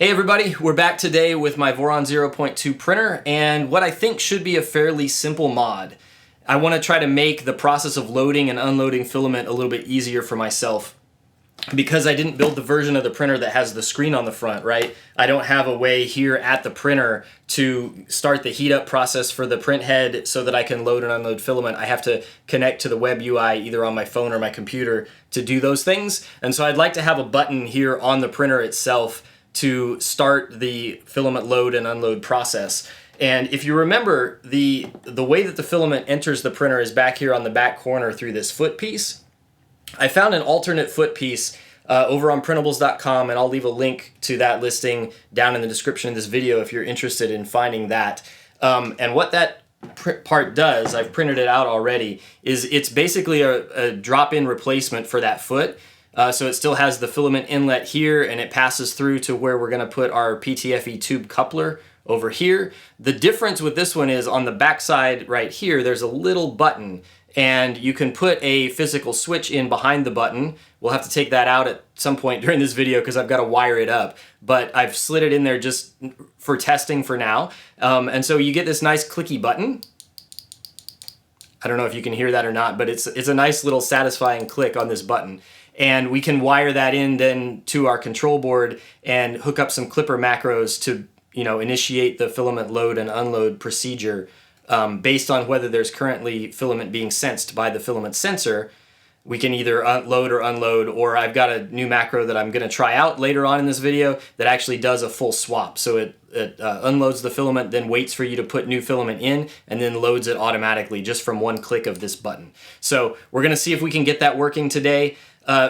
Hey everybody, we're back today with my Voron 0.2 printer and what I think should be a fairly simple mod. I want to try to make the process of loading and unloading filament a little bit easier for myself. Because I didn't build the version of the printer that has the screen on the front, right? I don't have a way here at the printer to start the heat up process for the print head so that I can load and unload filament. I have to connect to the web UI either on my phone or my computer to do those things. And so I'd like to have a button here on the printer itself to start the filament load and unload process. And if you remember, the way that the filament enters the printer is back here on the back corner through this foot piece. I found an alternate foot piece over on printables.com, and I'll leave a link to that listing down in the description of this video if you're interested in finding that. And what that part does, I've printed it out already, is it's basically a drop-in replacement for that foot. So it still has the filament inlet here, and it passes through to where we're going to put our PTFE tube coupler over here. The difference with this one is on the back side right here, there's a little button, and you can put a physical switch in behind the button. We'll have to take that out at some point during this video because I've got to wire it up, but I've slid it in there just for testing for now. And so you get this nice clicky button. I don't know if you can hear that or not, but it's a nice little satisfying click on this button. And we can wire that in then to our control board and hook up some Klipper macros to, initiate the filament load and unload procedure based on whether there's currently filament being sensed by the filament sensor. We can either load or unload, or I've got a new macro that I'm going to try out later on in this video that actually does a full swap. So it unloads the filament, then waits for you to put new filament in, and then loads it automatically just from one click of this button. So we're going to see if we can get that working today.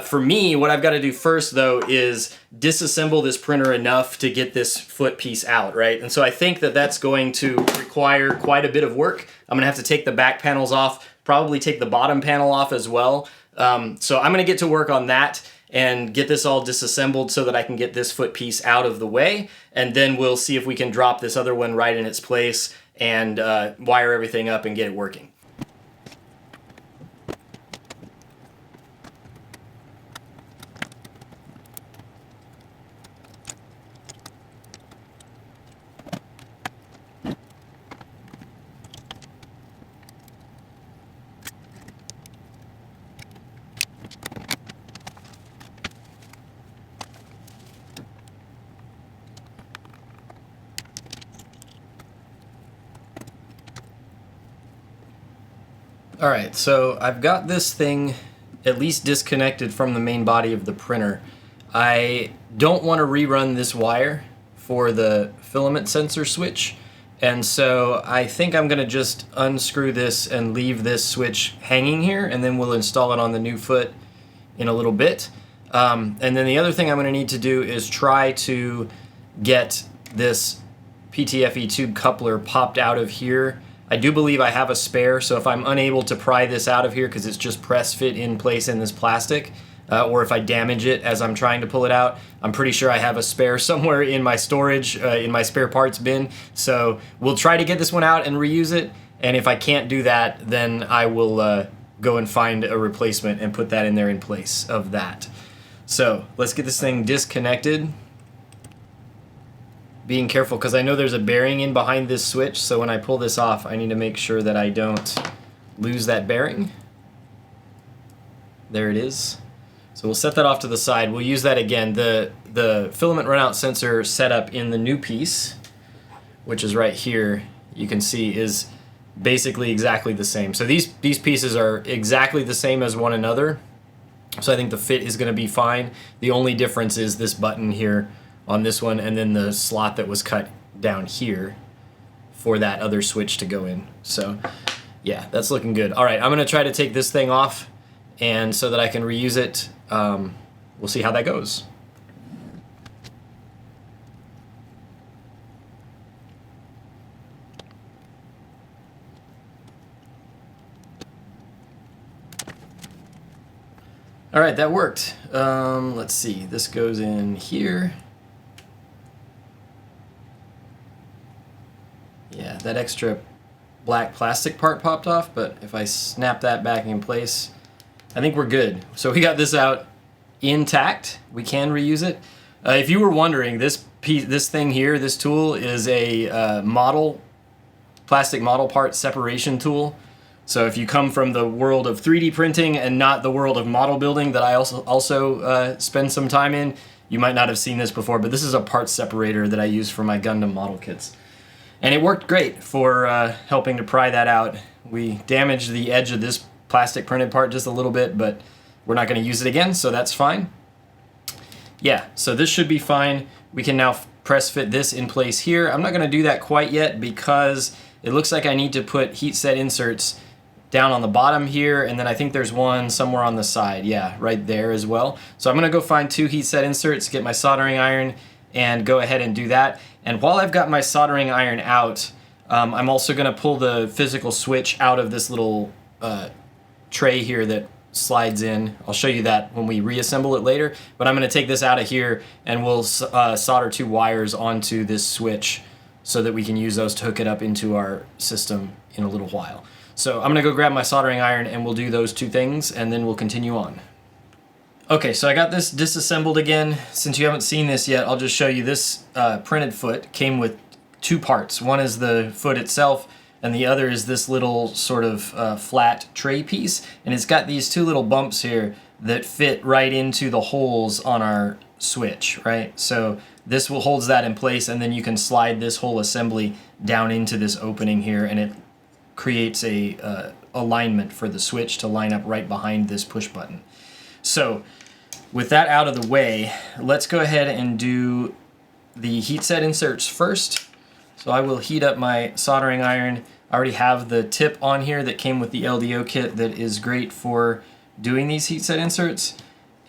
For me, what I've got to do first, though, is disassemble this printer enough to get this foot piece out, right? And so I think that that's going to require quite a bit of work. I'm going to have to take the back panels off, probably take the bottom panel off as well. So I'm going to get to work on that and get this all disassembled so that I can get this foot piece out of the way. And then we'll see if we can drop this other one right in its place and wire everything up and get it working. Alright, so I've got this thing at least disconnected from the main body of the printer. I don't want to rerun this wire for the filament sensor switch, and so I think I'm going to just unscrew this and leave this switch hanging here, and then we'll install it on the new foot in a little bit. And then the other thing I'm going to need to do is try to get this PTFE tube coupler popped out of here. I do believe I have a spare, so if I'm unable to pry this out of here because it's just press fit in place in this plastic, or if I damage it as I'm trying to pull it out, I'm pretty sure I have a spare somewhere in my storage, in my spare parts bin. So we'll try to get this one out and reuse it, and if I can't do that, then I will go and find a replacement and put that in there in place of that. So let's get this thing disconnected. Being careful because I know there's a bearing in behind this switch, so when I pull this off I need to make sure that I don't lose that bearing. There it is. So we'll set that off to the side. We'll use that again. The filament runout sensor setup in the new piece, which is right here, you can see is basically exactly the same. So these pieces are exactly the same as one another, so I think the fit is going to be fine. The only difference is this button here on this one, and then the slot that was cut down here for that other switch to go in. So yeah, that's looking good. All right, I'm gonna try to take this thing off and so that I can reuse it. We'll see how that goes. All right, that worked. Let's see, this goes in here. Yeah, that extra black plastic part popped off, but if I snap that back in place, I think we're good. So we got this out intact. We can reuse it. If you were wondering, this this thing here, this tool is a plastic model part separation tool. So if you come from the world of 3D printing and not the world of model building that I also spend some time in, you might not have seen this before, but this is a part separator that I use for my Gundam model kits. And it worked great for helping to pry that out. We damaged the edge of this plastic printed part just a little bit, but we're not going to use it again, so that's fine. Yeah, so this should be fine. We can now press fit this in place here. I'm not going to do that quite yet because it looks like I need to put heat set inserts down on the bottom here, and then I think there's one somewhere on the side. Yeah, right there as well. So I'm going to go find 2 heat set inserts, get my soldering iron, and go ahead and do that. And while I've got my soldering iron out, I'm also going to pull the physical switch out of this little tray here that slides in. I'll show you that when we reassemble it later, but I'm going to take this out of here and we'll solder 2 wires onto this switch so that we can use those to hook it up into our system in a little while. So I'm going to go grab my soldering iron and we'll do those 2 things and then we'll continue on. Okay, so I got this disassembled again. Since you haven't seen this yet, I'll just show you this printed foot came with 2 parts. One is the foot itself, and the other is this little sort of flat tray piece. And it's got these 2 little bumps here that fit right into the holes on our switch, right? So this holds that in place, and then you can slide this whole assembly down into this opening here, and it creates a alignment for the switch to line up right behind this push button. So with that out of the way, let's go ahead and do the heat set inserts first. So I will heat up my soldering iron. I already have the tip on here that came with the LDO kit that is great for doing these heat set inserts.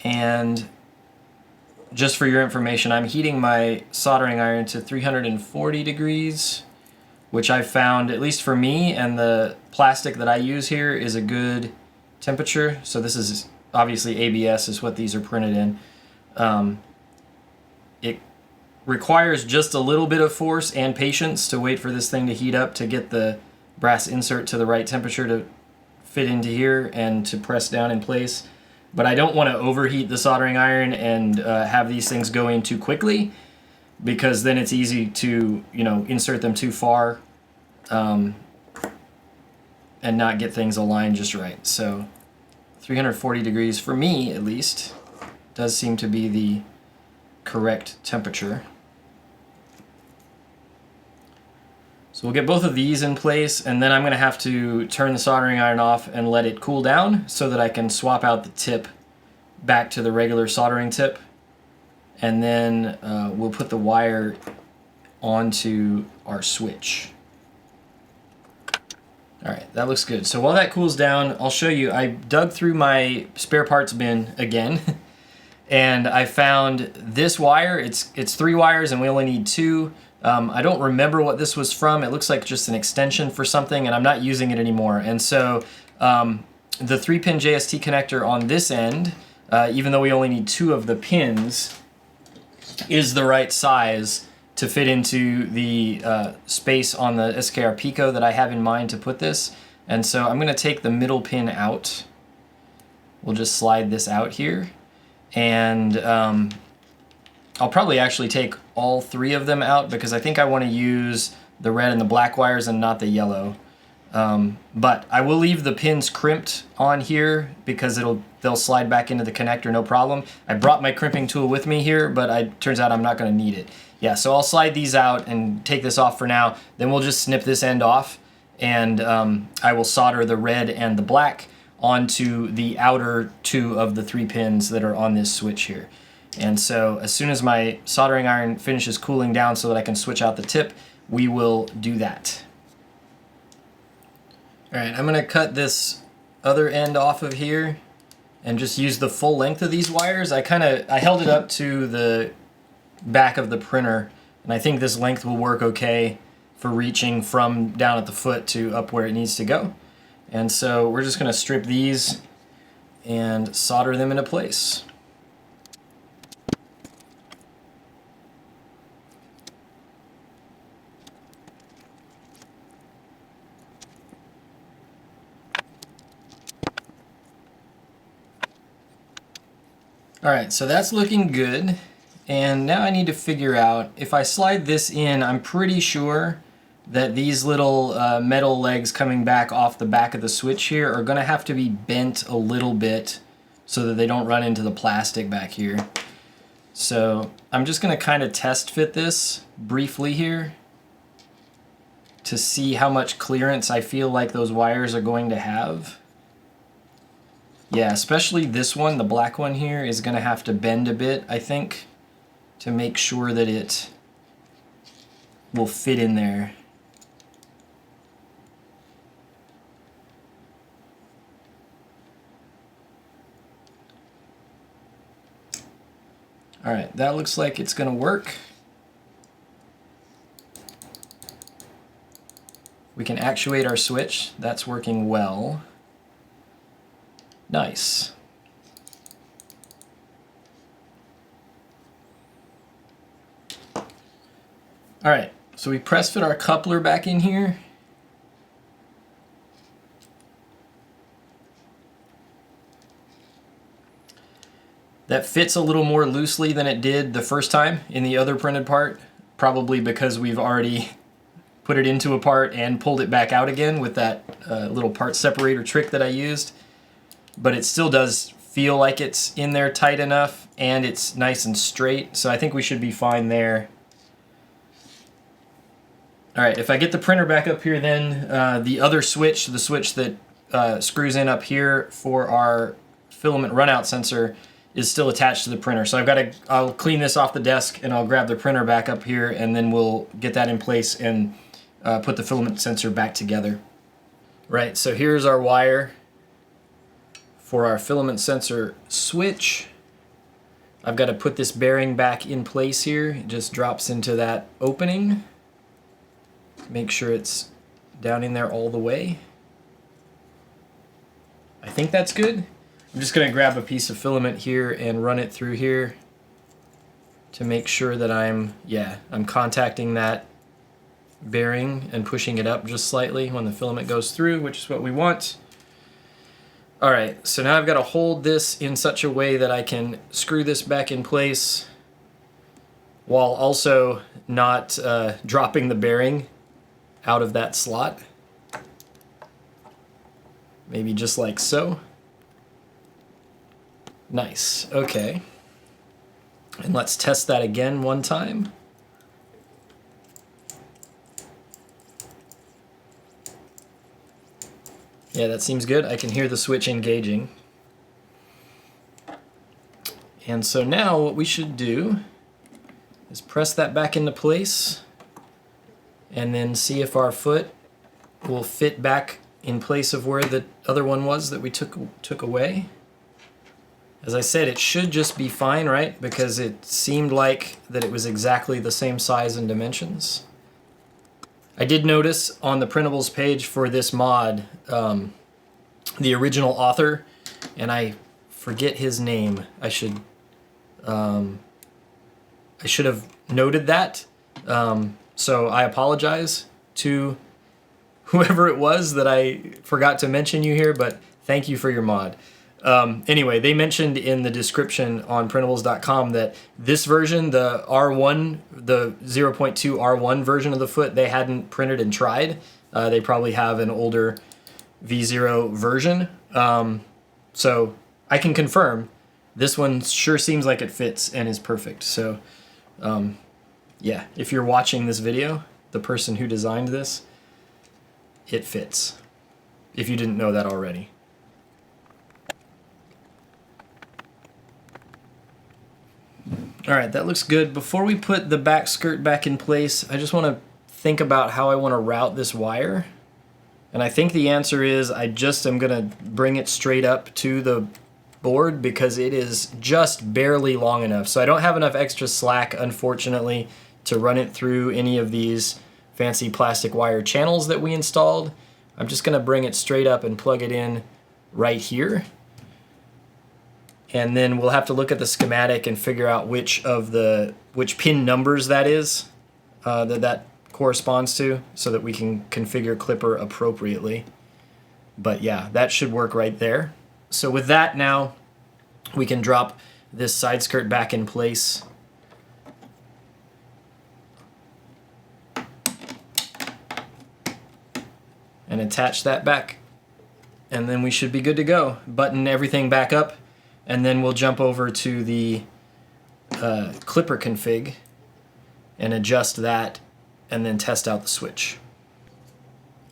And just for your information, I'm heating my soldering iron to 340 degrees, which I found, at least for me and the plastic that I use here, is a good temperature. So this is obviously ABS is what these are printed in. It requires just a little bit of force and patience to wait for this thing to heat up to get the brass insert to the right temperature to fit into here and to press down in place. But I don't want to overheat the soldering iron and have these things go in too quickly, because then it's easy to, insert them too far and not get things aligned just right. So 340 degrees, for me at least, does seem to be the correct temperature. So we'll get both of these in place, and then I'm going to have to turn the soldering iron off and let it cool down so that I can swap out the tip back to the regular soldering tip. And then we'll put the wire onto our switch. Alright, that looks good. So while that cools down, I'll show you, I dug through my spare parts bin again, and I found this wire. It's 3 wires and we only need 2. I don't remember what this was from. It looks like just an extension for something, and I'm not using it anymore. And so the 3-pin JST connector on this end, even though we only need 2 of the pins, is the right size to fit into the space on the SKR Pico that I have in mind to put this. And so I'm going to take the middle pin out. We'll just slide this out here. And I'll probably actually take all 3 of them out, because I think I want to use the red and the black wires and not the yellow. But I will leave the pins crimped on here because they'll slide back into the connector no problem. I brought my crimping tool with me here, but it turns out I'm not going to need it. Yeah, so I'll slide these out and take this off for now. Then we'll just snip this end off, and I will solder the red and the black onto the outer 2 of the 3 pins that are on this switch here. And so as soon as my soldering iron finishes cooling down so that I can switch out the tip, we will do that. Alright, I'm going to cut this other end off of here and just use the full length of these wires. I held it up to the back of the printer, and I think this length will work okay for reaching from down at the foot to up where it needs to go. And so we're just going to strip these and solder them into place. Alright, so that's looking good. And now I need to figure out, if I slide this in, I'm pretty sure that these little metal legs coming back off the back of the switch here are going to have to be bent a little bit so that they don't run into the plastic back here. So I'm just going to kind of test fit this briefly here to see how much clearance I feel like those wires are going to have. Yeah, especially this one, the black one here, is going to have to bend a bit, I think, to make sure that it will fit in there. Alright, that looks like it's going to work. We can actuate our switch. That's working well. Nice. Alright, so we press fit our coupler back in here. That fits a little more loosely than it did the first time in the other printed part, probably because we've already put it into a part and pulled it back out again with that little part separator trick that I used. But it still does feel like it's in there tight enough, and it's nice and straight, so I think we should be fine there. Alright, if I get the printer back up here then, the other switch, the switch that screws in up here for our filament runout sensor, is still attached to the printer. So I'll clean this off the desk and I'll grab the printer back up here, and then we'll get that in place and put the filament sensor back together. Right, so here's our wire for our filament sensor switch. I've got to put this bearing back in place here. It just drops into that opening. Make sure it's down in there all the way. I think that's good. I'm just going to grab a piece of filament here and run it through here to make sure that I'm contacting that bearing and pushing it up just slightly when the filament goes through, which is what we want. Alright, so now I've got to hold this in such a way that I can screw this back in place while also not dropping the bearing out of that slot. Maybe just like so. Nice, okay. And let's test that again one time. Yeah, that seems good. I can hear the switch engaging. And so now what we should do is press that back into place and then see if our foot will fit back in place of where the other one was that we took away. As I said, it should just be fine, right? Because it seemed like that it was exactly the same size and dimensions. I did notice on the printables page for this mod, the original author, and I forget his name. I should have noted that. So I apologize to whoever it was that I forgot to mention you here, but thank you for your mod. Anyway, they mentioned in the description on printables.com that this version, the R1, the 0.2 R1 version of the foot, they hadn't printed and tried. They probably have an older V0 version. So I can confirm this one sure seems like it fits and is perfect. So yeah, if you're watching this video, the person who designed this, it fits, if you didn't know that already. Alright, that looks good. Before we put the back skirt back in place, I just want to think about how I want to route this wire. And I think the answer is I just am going to bring it straight up to the board because it is just barely long enough. So I don't have enough extra slack, unfortunately, to run it through any of these fancy plastic wire channels that we installed. I'm just going to bring it straight up and plug it in right here. And then we'll have to look at the schematic and figure out which pin numbers that is, that corresponds to, so that we can configure Klipper appropriately. But yeah, that should work right there. So with that now, we can drop this side skirt back in place and attach that back. And then we should be good to go. Button everything back up, and then we'll jump over to the Klipper config and adjust that, and then test out the switch.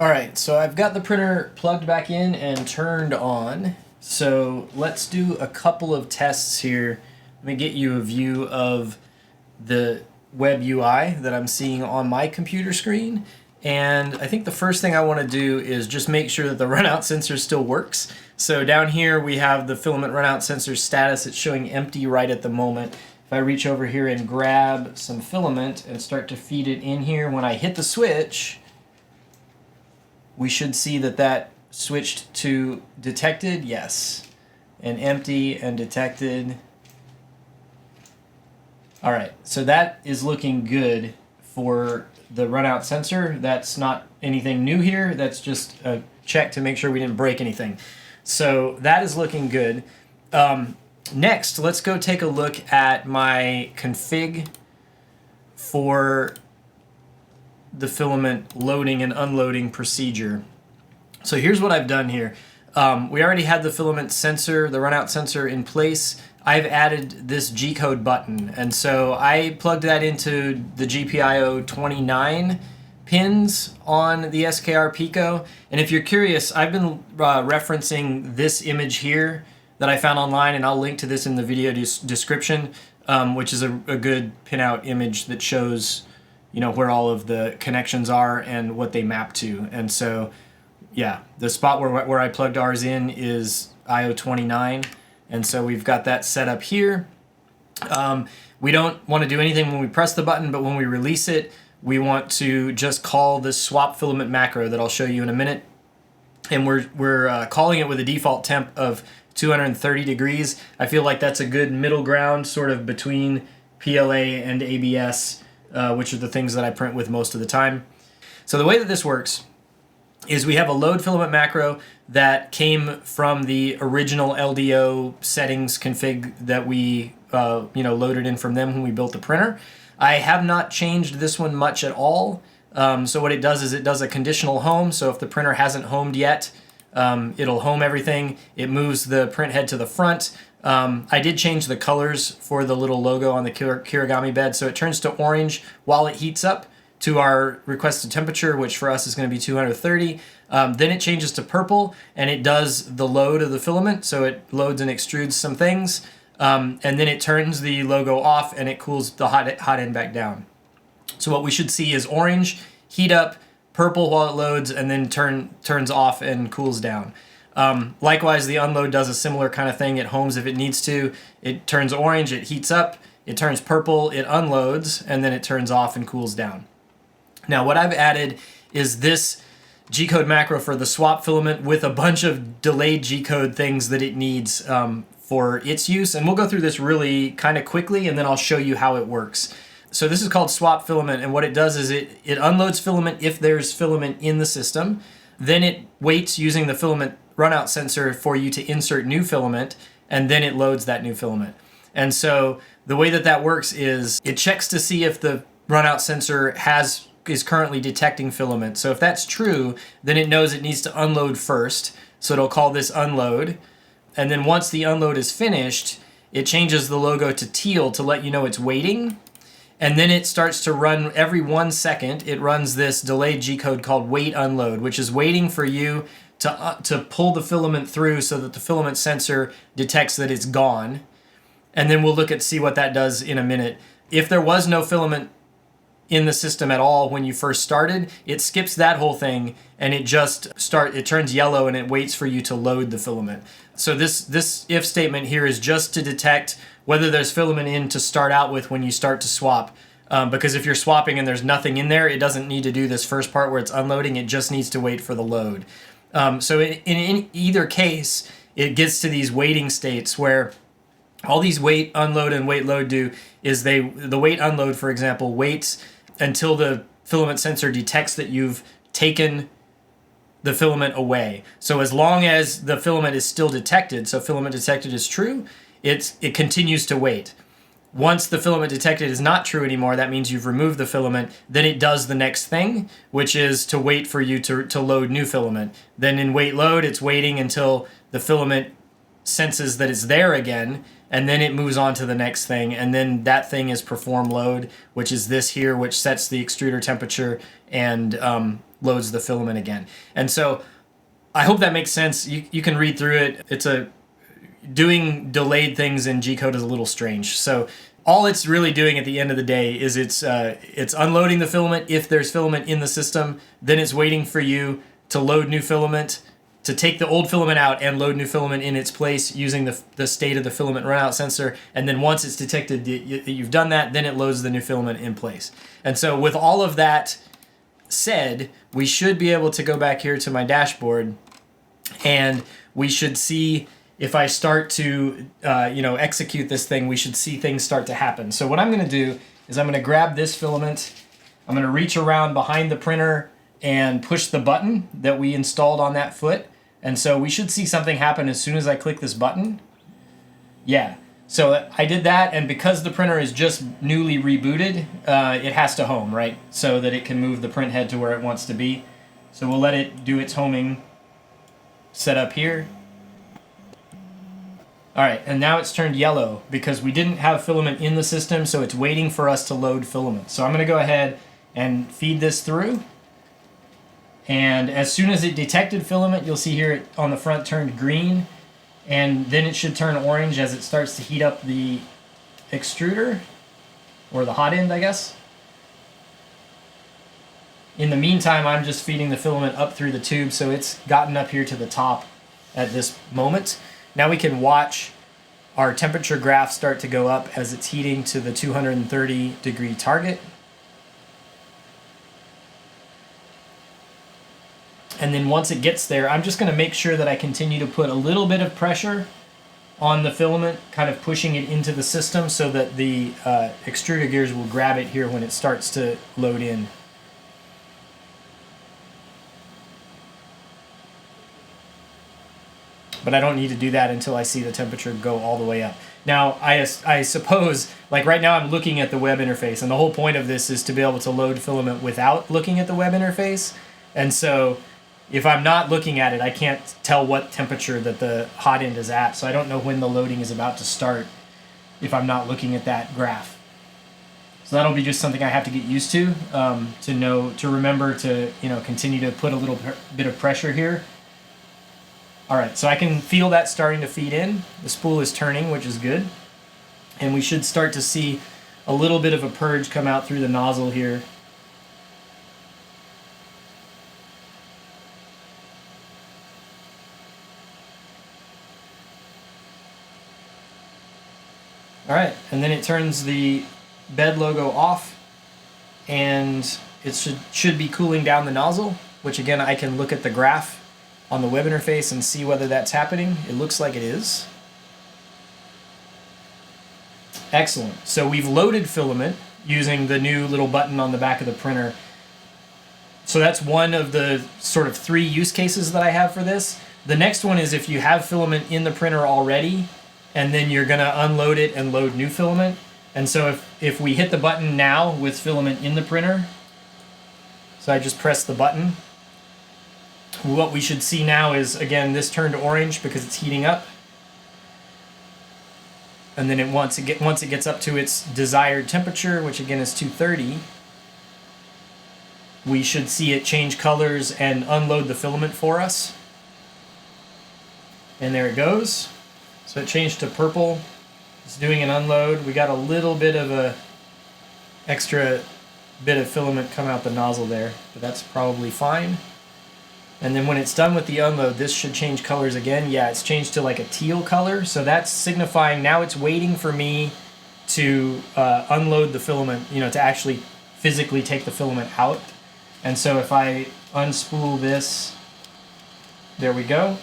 Alright, so I've got the printer plugged back in and turned on. So let's do a couple of tests here. Let me get you a view of the web UI that I'm seeing on my computer screen. And I think the first thing I want to do is just make sure that the runout sensor still works. So down here we have the filament runout sensor status. It's showing empty right at the moment. If I reach over here and grab some filament and start to feed it in here, when I hit the switch, we should see that that switched to detected, yes, and empty and detected. All right, so that is looking good for the runout sensor. That's not anything new here. That's just a check to make sure we didn't break anything. So that is looking good. Next, let's go take a look at my config for the filament loading and unloading procedure. So here's what I've done here. We already had the filament sensor, the runout sensor in place. I've added this G-code button, and so I plugged that into the GPIO 29 pins on the SKR Pico. And if you're curious, I've been referencing this image here that I found online, and I'll link to this in the video description, which is a good pinout image that shows, you know, where all of the connections are and what they map to. And so, yeah, the spot where I plugged ours in is IO29, and so we've got that set up here. We don't want to do anything when we press the button, but when we release it, we want to just call this swap filament macro that I'll show you in a minute. And we're calling it with a default temp of 230 degrees. I feel like that's a good middle ground sort of between PLA and ABS, which are the things that I print with most of the time. So the way that this works is we have a load filament macro that came from the original LDO settings config that we loaded in from them when we built the printer. I have not changed this one much at all. So what it does is it does a conditional home. So if the printer hasn't homed yet, it'll home everything. It moves the print head to the front. I did change the colors for the little logo on the Kirigami bed, so it turns to orange while it heats up to our requested temperature, which for us is going to be 230. Then it changes to purple, and it does the load of the filament, so it loads and extrudes some things. And then it turns the logo off, and it cools the hot end back down. So what we should see is orange, heat up, purple while it loads, and then turns off and cools down. Likewise, the unload does a similar kind of thing. It homes if it needs to. It turns orange, it heats up, it turns purple, it unloads, and then it turns off and cools down. Now what I've added is this G-code macro for the swap filament with a bunch of delayed G-code things that it needs for its use. And we'll go through this really kind of quickly, and then I'll show you how it works. So this is called swap filament, and what it does is it unloads filament if there's filament in the system. Then it waits using the filament runout sensor for you to insert new filament, and then it loads that new filament. And so the way that that works is it checks to see if the runout sensor is currently detecting filament. So if that's true, then it knows it needs to unload first. So it'll call this unload. And then once the unload is finished, it changes the logo to teal to let you know it's waiting. And then it starts to run every 1 second. It runs this delayed G-code called wait unload, which is waiting for you to pull the filament through so that the filament sensor detects that it's gone. And then we'll see what that does in a minute. If there was no filament in the system at all when you first started, it skips that whole thing, and it turns yellow, and it waits for you to load the filament. So this if statement here is just to detect whether there's filament in to start out with when you start to swap. Because if you're swapping and there's nothing in there, it doesn't need to do this first part where it's unloading. It just needs to wait for the load. So in either case, it gets to these waiting states where all these wait, unload, and wait, load do is the wait, unload, for example, waits until the filament sensor detects that you've taken the filament away. So as long as the filament is still detected, so filament detected is true, it continues to wait. Once the filament detected is not true anymore, that means you've removed the filament, then it does the next thing, which is to wait for you to load new filament. Then in wait load, it's waiting until the filament senses that it's there again, and then it moves on to the next thing, and then that thing is perform load, which is this here, which sets the extruder temperature and loads the filament again. And so I hope that makes sense. You can read through it. Doing delayed things in G-code is a little strange. So all it's really doing at the end of the day is it's unloading the filament if there's filament in the system. Then it's waiting for you to load new filament, to take the old filament out and load new filament in its place using the state of the filament runout sensor. And then once it's detected that you've done that, then it loads the new filament in place. And so with all of that said, we should be able to go back here to my dashboard, and we should see, if I start to execute this thing, we should see things start to happen. So what I'm going to do is I'm going to grab this filament, I'm going to reach around behind the printer and push the button that we installed on that foot. And so we should see something happen as soon as I click this button. Yeah, so I did that, and because the printer is just newly rebooted, it has to home, right? So that it can move the print head to where it wants to be. So we'll let it do its homing setup here. All right, and now it's turned yellow because we didn't have filament in the system, so it's waiting for us to load filament. So I'm going to go ahead and feed this through. And as soon as it detected filament, you'll see here it on the front turned green, and then it should turn orange as it starts to heat up the extruder, or the hot end, I guess. In the meantime, I'm just feeding the filament up through the tube, so it's gotten up here to the top at this moment. Now we can watch our temperature graph start to go up as it's heating to the 230 degree target. And then once it gets there, I'm just going to make sure that I continue to put a little bit of pressure on the filament, kind of pushing it into the system so that the extruder gears will grab it here when it starts to load in. But I don't need to do that until I see the temperature go all the way up. Now, I suppose, like right now I'm looking at the web interface, and the whole point of this is to be able to load filament without looking at the web interface. And so if I'm not looking at it, I can't tell what temperature that the hot end is at, so I don't know when the loading is about to start if I'm not looking at that graph. So that'll be just something I have to get used to remember to continue to put a little bit of pressure here. All right, so I can feel that starting to feed in. The spool is turning, which is good. And we should start to see a little bit of a purge come out through the nozzle here. All right, and then it turns the bed logo off, and it should be cooling down the nozzle, which again, I can look at the graph on the web interface and see whether that's happening. It looks like it is. Excellent. So we've loaded filament using the new little button on the back of the printer. So that's one of the sort of 3 use cases that I have for this. The next one is if you have filament in the printer already, and then you're going to unload it and load new filament. And so if we hit the button now with filament in the printer, so I just press the button, what we should see now is, again, this turned orange because it's heating up. And then once it gets up to its desired temperature, which again is 230, we should see it change colors and unload the filament for us. And there it goes. So it changed to purple. It's doing an unload. We got a little bit of a extra bit of filament come out the nozzle there, but that's probably fine. And then when it's done with the unload, this should change colors again. Yeah, it's changed to like a teal color. So that's signifying now it's waiting for me to unload the filament, to actually physically take the filament out. And so if I unspool this, there we go.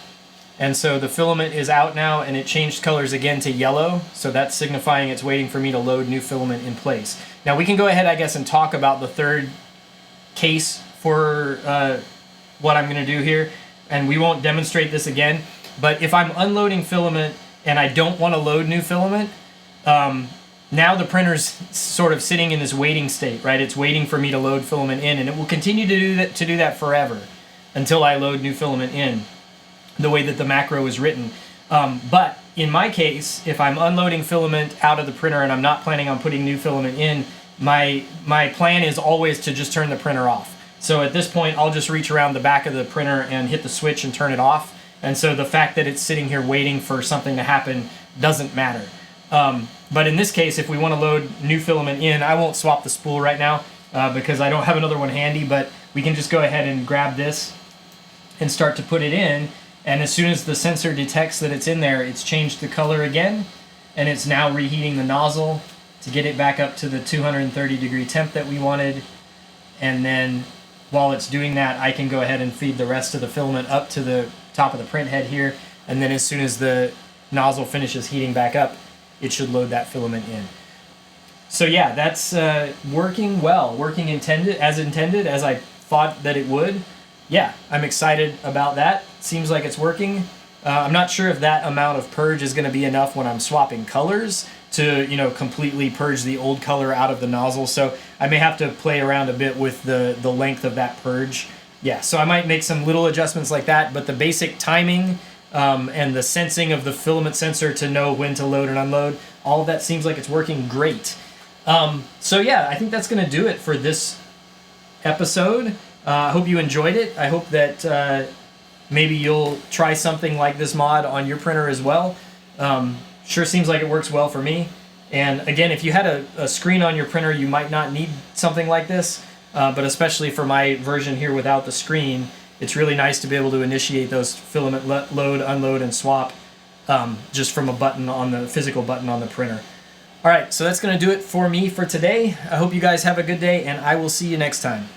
And so the filament is out now, and it changed colors again to yellow. So that's signifying it's waiting for me to load new filament in place. Now we can go ahead, I guess, and talk about the third case for what I'm going to do here, and we won't demonstrate this again, but if I'm unloading filament and I don't want to load new filament, now the printer's sort of sitting in this waiting state, right? It's waiting for me to load filament in, and it will continue to do that forever until I load new filament in, the way that the macro is written. But in my case, if I'm unloading filament out of the printer and I'm not planning on putting new filament in, my plan is always to just turn the printer off. So at this point, I'll just reach around the back of the printer and hit the switch and turn it off. And so the fact that it's sitting here waiting for something to happen doesn't matter. But in this case, if we want to load new filament in, I won't swap the spool right now because I don't have another one handy, but we can just go ahead and grab this and start to put it in. And as soon as the sensor detects that it's in there, it's changed the color again, and it's now reheating the nozzle to get it back up to the 230-degree temp that we wanted. And then while it's doing that, I can go ahead and feed the rest of the filament up to the top of the print head here. And then as soon as the nozzle finishes heating back up, it should load that filament in. So yeah, that's working well, working as intended, as I thought that it would. Yeah, I'm excited about that. Seems like it's working. I'm not sure if that amount of purge is going to be enough when I'm swapping colors to, completely purge the old color out of the nozzle. So I may have to play around a bit with the length of that purge. Yeah, so I might make some little adjustments like that, but the basic timing and the sensing of the filament sensor to know when to load and unload, all of that seems like it's working great. So yeah, I think that's going to do it for this episode. I hope you enjoyed it. I hope that maybe you'll try something like this mod on your printer as well. Sure seems like it works well for me. And again, if you had a screen on your printer, you might not need something like this. But especially for my version here without the screen, it's really nice to be able to initiate those filament load, unload, and swap just from a button on the physical button on the printer. All right, so that's going to do it for me for today. I hope you guys have a good day, and I will see you next time.